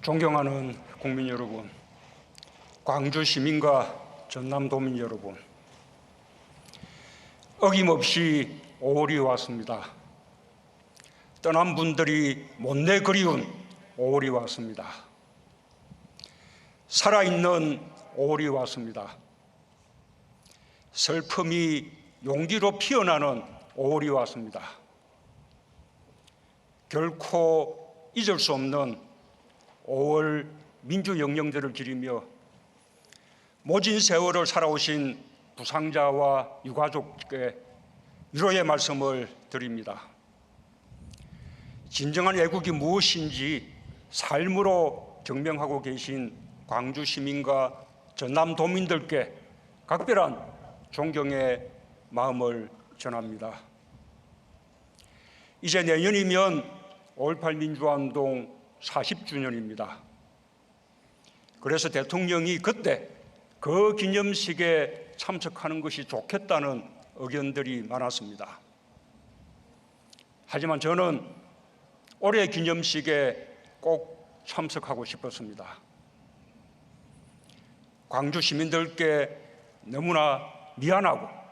존경하는 국민 여러분, 광주 시민과 전남도민 여러분, 어김없이 5월이 왔습니다. 떠난 분들이 못내 그리운 5월이 왔습니다. 살아있는 5월이 왔습니다. 슬픔이 용기로 피어나는 5월이 왔습니다. 결코 잊을 수 없는 5월 민주영령제를 기리며 모진 세월을 살아오신 부상자와 유가족께 위로의 말씀을 드립니다. 진정한 애국이 무엇인지 삶으로 증명하고 계신 광주 시민과 전남도민들께 각별한 존경의 마음을 전합니다. 이제 내년이면 5.18 민주화운동 40주년입니다. 그래서 대통령이 그때 그 기념식에 참석하는 것이 좋겠다는 의견들이 많았습니다. 하지만 저는 올해 기념식에 꼭 참석하고 싶었습니다. 광주 시민들께 너무나 미안하고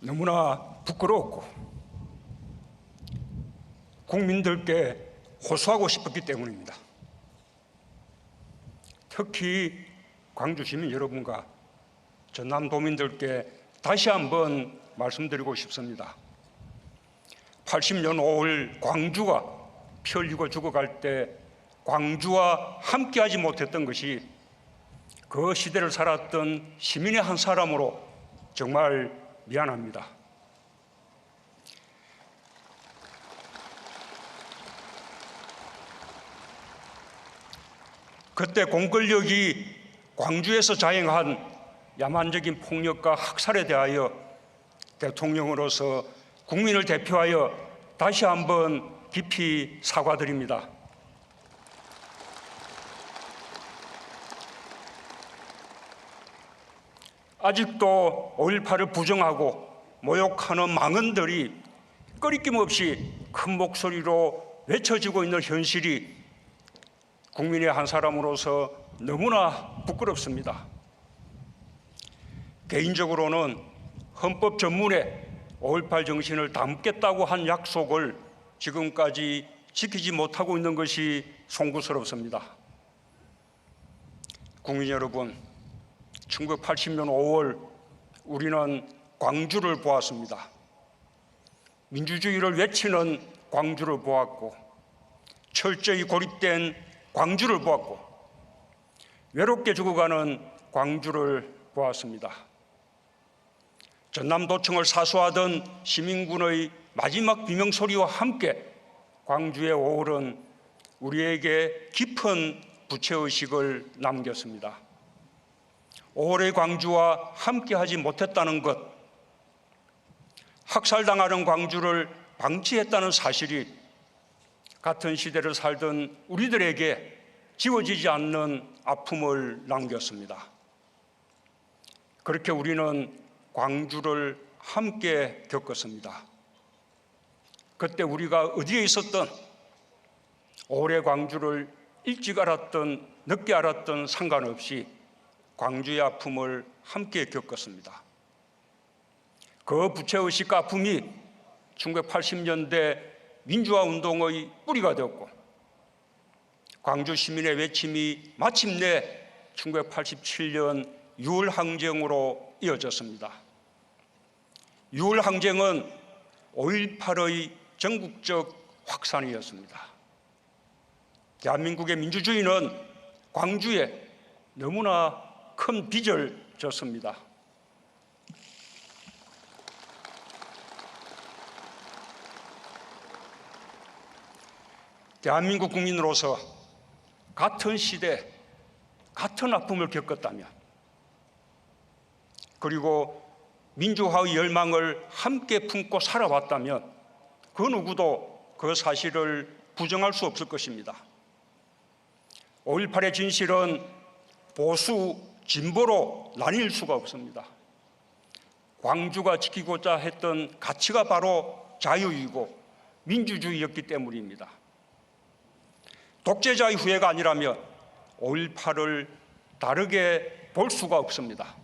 너무나 부끄럽고 국민들께 호소하고 싶었기 때문입니다. 특히 광주 시민 여러분과 전남도민들께 다시 한번 말씀드리고 싶습니다. 80년 5월 광주가 피 흘리고 죽어갈 때 광주와 함께하지 못했던 것이 그 시대를 살았던 시민의 한 사람으로 정말 미안합니다. 그때 공권력이 광주에서 자행한 야만적인 폭력과 학살에 대하여 대통령으로서 국민을 대표하여 다시 한번 깊이 사과드립니다. 아직도 5.18을 부정하고 모욕하는 망언들이 꺼리낌 없이 큰 목소리로 외쳐지고 있는 현실이 국민의 한 사람으로서 너무나 부끄럽습니다. 개인적으로는 헌법 전문에 5.18 정신을 담겠다고 한 약속을 지금까지 지키지 못하고 있는 것이 송구스럽습니다. 국민 여러분, 1980년 5월 우리는 광주를 보았습니다. 민주주의를 외치는 광주를 보았고 철저히 고립된 광주를 보았고 외롭게 죽어가는 광주를 보았습니다. 전남도청을 사수하던 시민군의 마지막 비명소리와 함께 광주의 5월은 우리에게 깊은 부채의식을 남겼습니다. 5월의 광주와 함께하지 못했다는 것, 학살당하는 광주를 방치했다는 사실이 같은 시대를 살던 우리들에게 지워지지 않는 아픔을 남겼습니다. 그렇게 우리는 광주를 함께 겪었습니다. 그때 우리가 어디에 있었던 5월의 광주를 일찍 알았던 늦게 알았던 상관없이 광주의 아픔을 함께 겪었습니다. 그 부채의식과 아픔이 1980년대 민주화운동의 뿌리가 되었고 광주 시민의 외침이 마침내 1987년 6월 항쟁으로 이어졌습니다. 6월 항쟁은 5.18의 전국적 확산이었습니다. 대한민국의 민주주의는 광주에 너무나 큰 빚을 졌습니다. 대한민국 국민으로서 같은 시대, 같은 아픔을 겪었다면 그리고 민주화의 열망을 함께 품고 살아왔다면 그 누구도 그 사실을 부정할 수 없을 것입니다. 5.18의 진실은 보수, 진보로 나뉠 수가 없습니다. 광주가 지키고자 했던 가치가 바로 자유이고 민주주의였기 때문입니다. 독재자의 후예가 아니라면 5.18을 다르게 볼 수가 없습니다.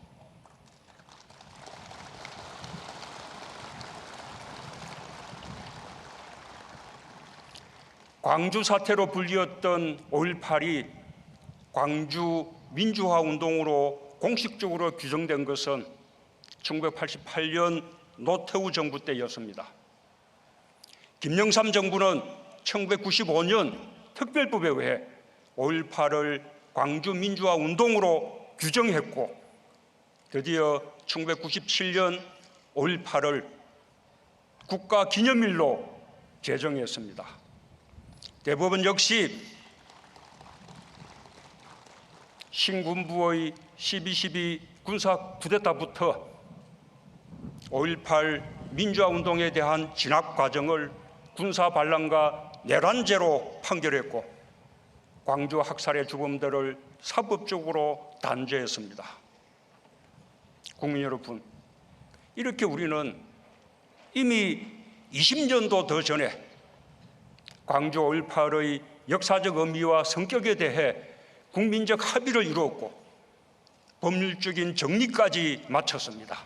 광주 사태로 불리웠던 5.18이 광주 민주화 운동으로 공식적으로 규정된 것은 1988년 노태우 정부 때였습니다. 김영삼 정부는 1995년 특별법에 의해 5.18을 광주 민주화 운동으로 규정했고, 드디어 1997년 5.18을 국가 기념일로 제정했습니다. 대법원 역시 신군부의 12.12 군사 쿠데타부터 5.18 민주화 운동에 대한 진압 과정을 군사 반란과 내란죄로 판결했고, 광주 학살의 주범들을 사법적으로 단죄했습니다. 국민 여러분, 이렇게 우리는 이미 20년도 더 전에 광주 5.18의 역사적 의미와 성격에 대해 국민적 합의를 이루었고 법률적인 정리까지 마쳤습니다.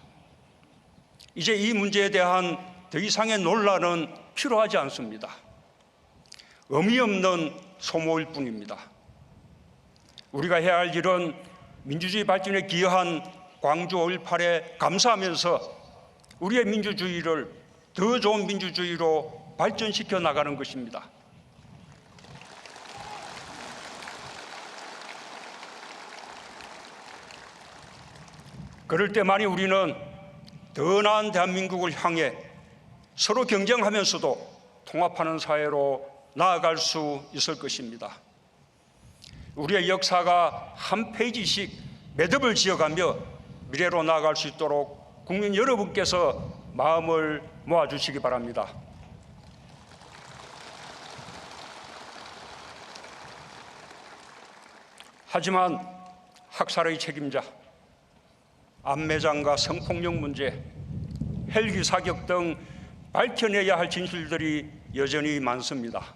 이제 이 문제에 대한 더 이상의 논란은 필요하지 않습니다. 의미 없는 소모일 뿐입니다. 우리가 해야 할 일은 민주주의 발전에 기여한 광주 5.18에 감사하면서 우리의 민주주의를 더 좋은 민주주의로 발전시켜 나가는 것입니다. 그럴 때만이 우리는 더 나은 대한민국을 향해 서로 경쟁하면서도 통합하는 사회로 나아갈 수 있을 것입니다. 우리의 역사가 한 페이지씩 매듭을 지어가며 미래로 나아갈 수 있도록 국민 여러분께서 마음을 모아주시기 바랍니다. 하지만 학살의 책임자, 암매장과 성폭력 문제, 헬기 사격 등 밝혀내야 할 진실들이 여전히 많습니다.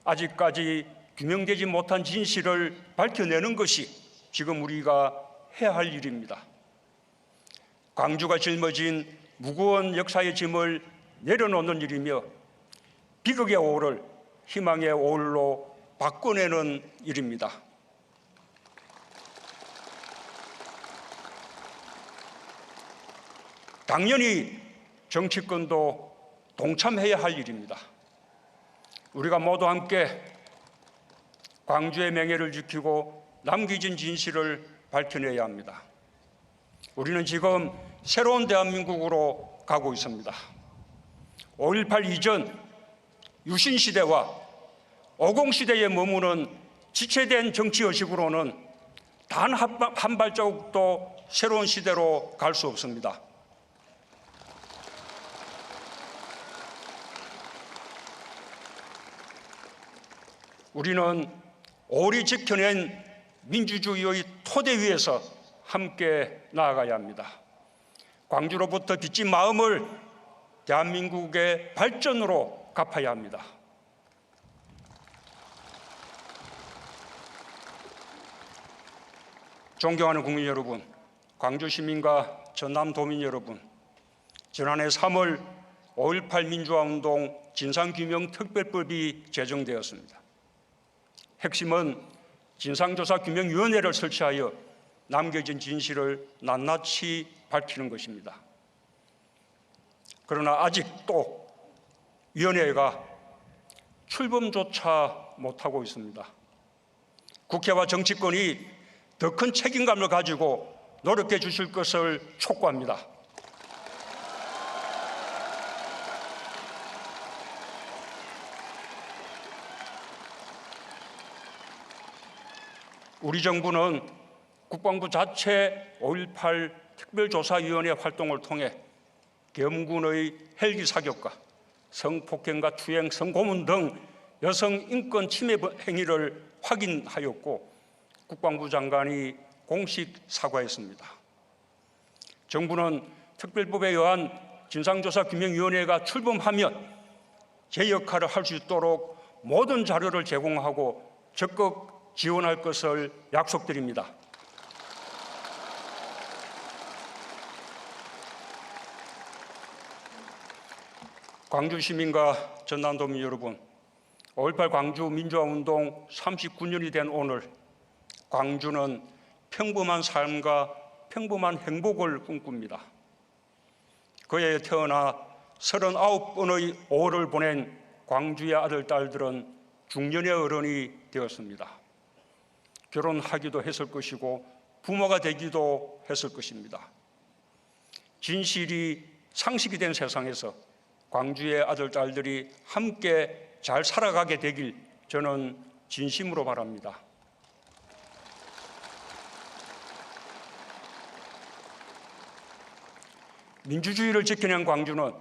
아직까지 규명되지 못한 진실을 밝혀내는 것이 지금 우리가 해야 할 일입니다. 광주가 짊어진 무거운 역사의 짐을 내려놓는 일이며 비극의 오를 희망의 오울로 바꿔내는 일입니다. 당연히 정치권도 동참해야 할 일입니다. 우리가 모두 함께 광주의 명예를 지키고 남겨진 진실을 밝혀내야 합니다. 우리는 지금 새로운 대한민국으로 가고 있습니다. 5.18 이전 유신시대와 50시대에 머무는 지체된 정치의식으로는 단 한 발자국도 새로운 시대로 갈 수 없습니다. 우리는 오래 지켜낸 민주주의의 토대 위에서 함께 나아가야 합니다. 광주로부터 빚진 마음을 대한민국의 발전으로 갚아야 합니다. 존경하는 국민 여러분, 광주 시민과 전남도민 여러분, 지난해 3월 5.18 민주화운동 진상규명특별법이 제정되었습니다. 핵심은 진상조사규명위원회를 설치하여 남겨진 진실을 낱낱이 밝히는 것입니다. 그러나 아직도 위원회가 출범조차 못하고 있습니다. 국회와 정치권이 더 큰 책임감을 가지고 노력해 주실 것을 촉구합니다. 우리 정부는 국방부 자체 5.18 특별조사위원회 활동을 통해 계엄군의 헬기 사격과 성폭행과 투행, 성고문 등 여성 인권 침해 행위를 확인하였고 국방부 장관이 공식 사과했습니다. 정부는 특별법에 의한 진상조사규명위원회가 출범하면 제 역할을 할 수 있도록 모든 자료를 제공하고 적극 지원할 것을 약속드립니다. 광주 시민과 전남도민 여러분, 5.18 광주 민주화운동 39년이 된 오늘, 광주는 평범한 삶과 평범한 행복을 꿈꿉니다. 그에 태어나 39번의 5월을 보낸 광주의 아들, 딸들은 중년의 어른이 되었습니다. 결혼하기도 했을 것이고 부모가 되기도 했을 것입니다. 진실이 상식이 된 세상에서 광주의 아들, 딸들이 함께 잘 살아가게 되길 저는 진심으로 바랍니다. 민주주의를 지켜낸 광주는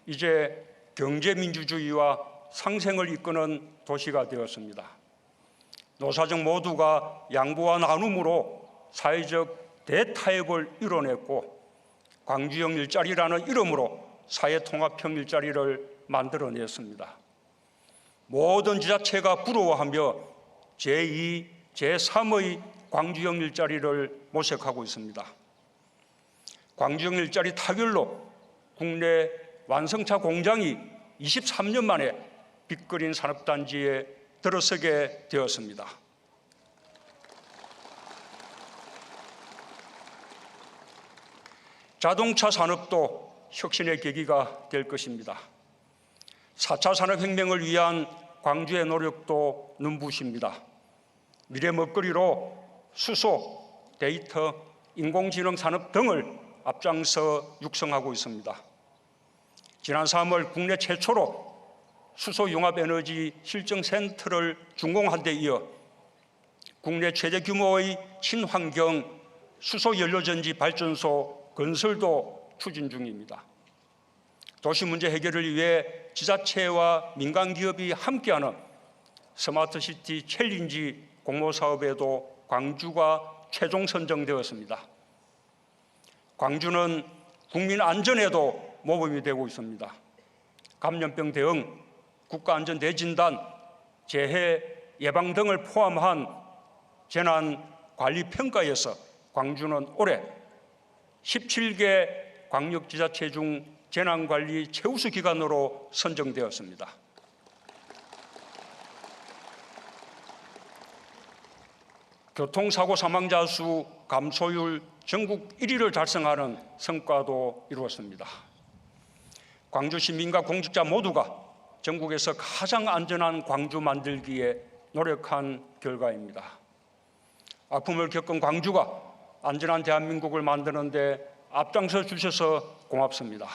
이제 경제민주주의와 상생을 이끄는 도시가 되었습니다. 노사정 모두가 양보와 나눔으로 사회적 대타협을 이뤄냈고 광주형 일자리라는 이름으로 사회통합형 일자리를 만들어냈습니다. 모든 지자체가 부러워하며 제2, 제3의 광주형 일자리를 모색하고 있습니다. 광주형 일자리 타결로 국내 완성차 공장이 23년 만에 빅그린 산업단지에 들어서게 되었습니다. 자동차 산업도 혁신의 계기가 될 것입니다. 4차 산업혁명을 위한 광주의 노력도 눈부십니다. 미래 먹거리로 수소, 데이터, 인공지능 산업 등을 앞장서 육성하고 있습니다. 지난 3월 국내 최초로 수소융합에너지 실증센터를 준공한 데 이어 국내 최대 규모의 친환경 수소연료전지 발전소 건설도 추진 중입니다. 도시 문제 해결을 위해 지자체와 민간기업이 함께하는 스마트시티 챌린지 공모사업에도 광주가 최종 선정되었습니다. 광주는 국민 안전에도 모범이 되고 있습니다. 감염병 대응, 국가안전대진단, 재해 예방 등을 포함한 재난관리평가에서 광주는 올해 17개 광역지자체 중 재난관리 최우수 기관으로 선정되었습니다. 교통사고 사망자 수 감소율 전국 1위를 달성하는 성과도 이루었습니다. 광주 시민과 공직자 모두가 전국에서 가장 안전한 광주 만들기에 노력한 결과입니다. 아픔을 겪은 광주가 안전한 대한민국을 만드는 데 앞장서 주셔서 고맙습니다.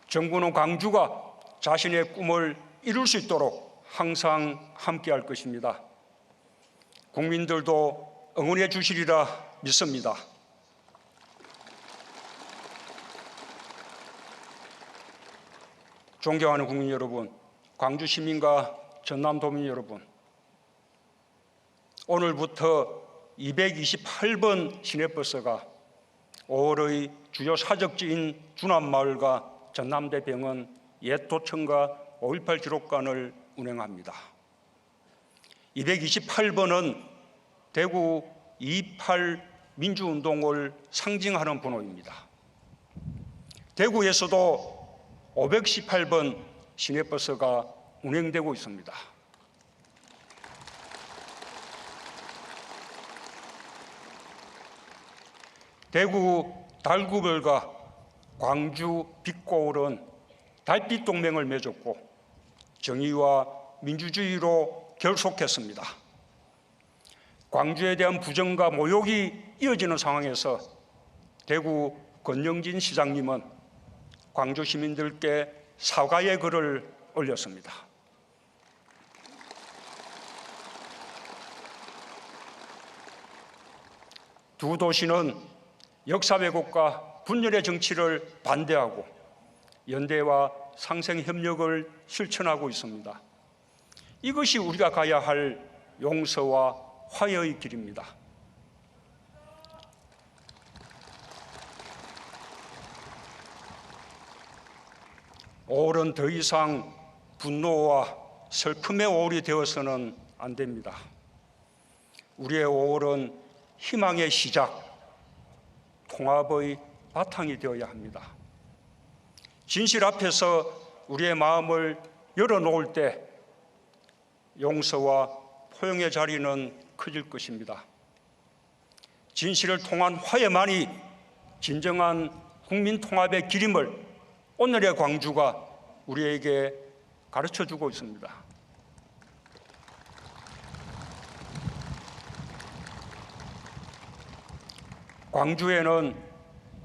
정부는 광주가 자신의 꿈을 이룰 수 있도록 항상 함께할 것입니다. 국민들도 응원해 주시리라 믿습니다. 존경하는 국민 여러분, 광주 시민과 전남도민 여러분, 오늘부터 228번 시내버스가 5월의 주요 사적지인 주남마을과 전남대병원, 옛도청과 5.18 기록관을 운행합니다. 228번은 대구 2.28 민주운동을 상징하는 번호입니다. 대구에서도 518번 시내버스가 운행되고 있습니다. 대구 달구별과 광주 빛고을은 달빛 동맹을 맺었고 정의와 민주주의로 결속했습니다. 광주에 대한 부정과 모욕이 이어지는 상황에서 대구 권영진 시장님은 광주 시민들께 사과의 글을 올렸습니다. 두 도시는 역사 왜곡과 분열의 정치를 반대하고 연대와 상생 협력을 실천하고 있습니다. 이것이 우리가 가야 할 용서와 화해의 길입니다. 오월은 더 이상 분노와 슬픔의 5월이 되어서는 안 됩니다. 우리의 5월은 희망의 시작, 통합의 바탕이 되어야 합니다. 진실 앞에서 우리의 마음을 열어놓을 때 용서와 포용의 자리는 커질 것입니다. 진실을 통한 화해만이 진정한 국민 통합의 길임을 오늘의 광주가 우리에게 가르쳐주고 있습니다. 광주에는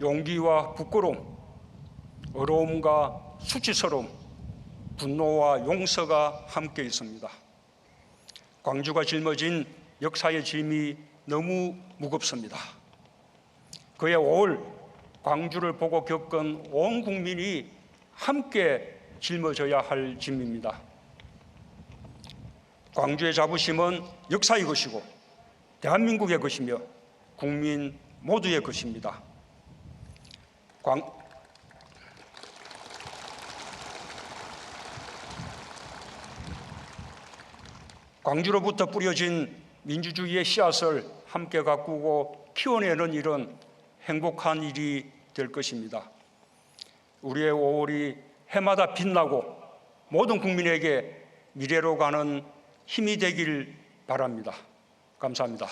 용기와 부끄러움, 어려움과 수치스러움, 분노와 용서가 함께 있습니다. 광주가 짊어진 역사의 짐이 너무 무겁습니다. 그의 5월 광주를 보고 겪은 온 국민이 함께 짊어져야 할 짐입니다. 광주의 자부심은 역사의 것이고 대한민국의 것이며 국민 모두의 것입니다. 광주로부터 뿌려진 민주주의의 씨앗을 함께 가꾸고 키워내는 일은 행복한 일이 될 것입니다. 우리의 5월이 해마다 빛나고 모든 국민에게 미래로 가는 힘이 되길 바랍니다. 감사합니다.